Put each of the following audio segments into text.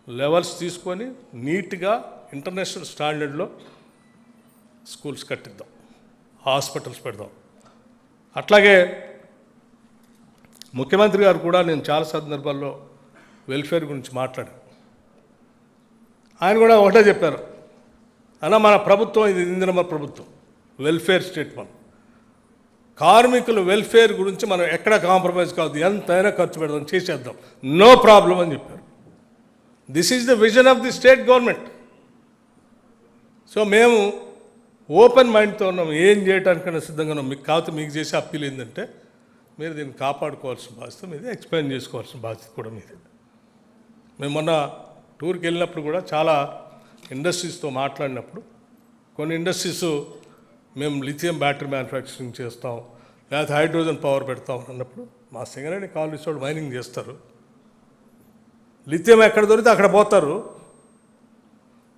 Levels తీసుకొని నీట్గా international స్టాండర్డ్లో schools కట్టిద్దాం, hospitals పెడదాం. అట్లాగే ముఖ్యమంత్రి గారు కూడా నేను చాలా సందర్భాల్లో వెల్ఫేర్ గురించి మాట్లాడాను. ఆయన కూడా ఒకటే చెప్పారు, అన్న మన ప్రభుత్వం ఇది ఇందిరమ్మ ప్రభుత్వం, వెల్ఫేర్ స్టేట్. మనం కార్మికుల వెల్ఫేర్ గురించి మనం ఎక్కడ కాంప్రమైజ్ కావద్దు, ఎంతైనా ఖర్చు పెడదాం, చేసేద్దాం, నో ప్రాబ్లం అని చెప్పారు. This is the vision of the state government. So మేము ఓపెన్ మైండ్తో ఉన్నాం, ఏం చేయడానికైనా సిద్ధంగా ఉన్నాం. మీకు కాకపోతే మీకు చేసే అప్పీల్ ఏంటంటే మీరు దీన్ని కాపాడుకోవాల్సిన బాధ్యత మీదే, ఎక్స్ప్లెయిన్ చేసుకోవాల్సిన బాధ్యత కూడా మీదే. మేము మొన్న టూర్కి వెళ్ళినప్పుడు కూడా చాలా ఇండస్ట్రీస్తో మాట్లాడినప్పుడు కొన్ని ఇండస్ట్రీస్ మేము లిథియం బ్యాటరీ మ్యానుఫ్యాక్చరింగ్ చేస్తాం, లేకపోతే హైడ్రోజన్ పవర్ పెడతాం అన్నప్పుడు మా సింగరేణి కాలనీస్ వాళ్ళు మైనింగ్ చేస్తారు, లిథియం ఎక్కడ దొరికితే అక్కడ పోతారు,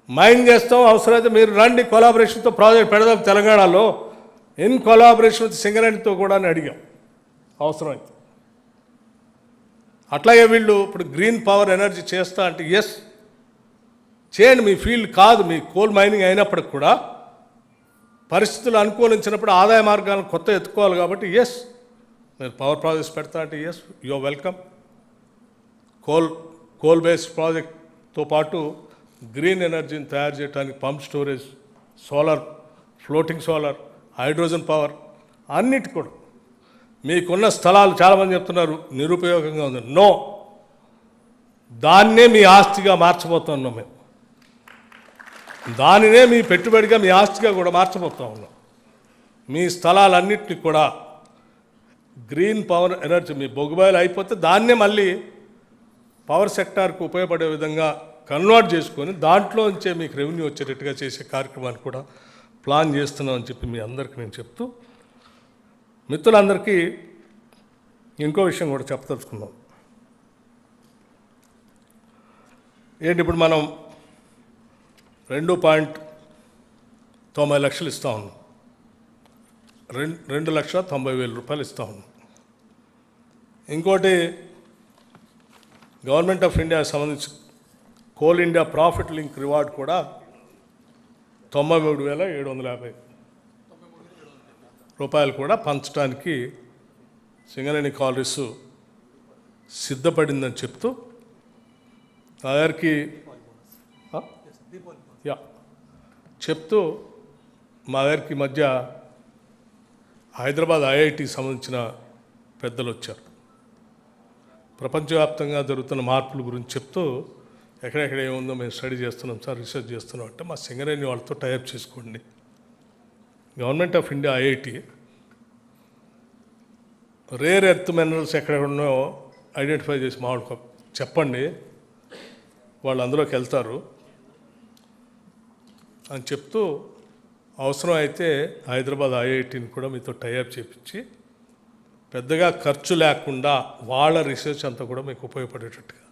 మైన్ చేస్తాం, అవసరమైతే మీరు రండి కొలాబరేషన్తో ప్రాజెక్ట్ పెడదాం తెలంగాణలో, ఇన్ కొలాబరేషన్ విత్ సింగరేణితో కూడా అని అడిగాం అవసరమైతే. అట్లాగే వీళ్ళు ఇప్పుడు గ్రీన్ పవర్ ఎనర్జీ చేస్తా అంటే ఎస్ చేయండి, మీ ఫీల్డ్ కాదు, మీ కోల్ మైనింగ్ అయినప్పటికి కూడా పరిస్థితులు అనుకూలించినప్పుడు ఆదాయ మార్గాలను కొత్త ఎత్తుకోవాలి కాబట్టి ఎస్ మీరు పవర్ ప్రాజెక్ట్స్ పెడతా అంటే yes you are welcome. Coal based ప్రాజెక్ట్తో పాటు గ్రీన్ ఎనర్జీని తయారు చేయడానికి pump storage, solar, floating solar, hydrogen power అన్నిటి కూడా మీకున్న స్థలాలు చాలామంది చెప్తున్నారు నిరుపయోగంగా ఉంది. నో, దాన్నే మీ ఆస్తిగా మార్చబోతున్నాం మేము, దానినే మీ పెట్టుబడిగా మీ ఆస్తిగా కూడా మార్చబోతూ ఉన్నాం. మీ స్థలాలన్నింటినీ కూడా గ్రీన్ పవర్ ఎనర్జీ, మీ బొగ్గుబాయిలు అయిపోతే దాన్నే మళ్ళీ పవర్ సెక్టార్కు ఉపయోగపడే విధంగా కన్వర్ట్ చేసుకొని దాంట్లోంచే మీకు రెవెన్యూ వచ్చేటట్టుగా చేసే కార్యక్రమాన్ని కూడా ప్లాన్ చేస్తున్నామని చెప్పి మీ అందరికీ నేను చెప్తూ, మిత్రులందరికీ ఇంకో విషయం కూడా చెప్పదలుచుకున్నాం. ఏంటి ఇప్పుడు మనం 2.90 ఇస్తూ ఉన్నాం, 2,90,000 రూపాయలు ఇస్తూ ఉన్నాం. ఇంకోటి గవర్నమెంట్ ఆఫ్ ఇండియాకి సంబంధించి coal India profit link reward కూడా 93,750 రూపాయలు కూడా పంచడానికి సింగరేణి కాలనీస్ సిద్ధపడిందని చెప్తూ నా దగ్గరికి చెప్తూ మా దగ్గరికి మధ్య హైదరాబాద్ ఐఐటికి సంబంధించిన పెద్దలు వచ్చారు. ప్రపంచవ్యాప్తంగా జరుగుతున్న మార్పుల గురించి చెప్తూ ఎక్కడెక్కడ ఏముందో మేము స్టడీ చేస్తున్నాం సార్, రీసెర్చ్ చేస్తున్నాం అంటే మా సింగరేణి వాళ్ళతో టైప్ చేసుకోండి. Government of India IIT rare earth minerals ఎక్కడ ఉన్నాయో ఐడెంటిఫై చేసి మాట్లాడుకో చెప్పండి, వాళ్ళు అందులోకి వెళ్తారు అని చెప్తూ అవసరం అయితే హైదరాబాద్ ఐఐటిని కూడా మీతో టైఅప్ చేయించి పెద్దగా ఖర్చు లేకుండా వాళ్ళ రీసెర్చ్ అంతా కూడా మీకు ఉపయోగపడేటట్టుగా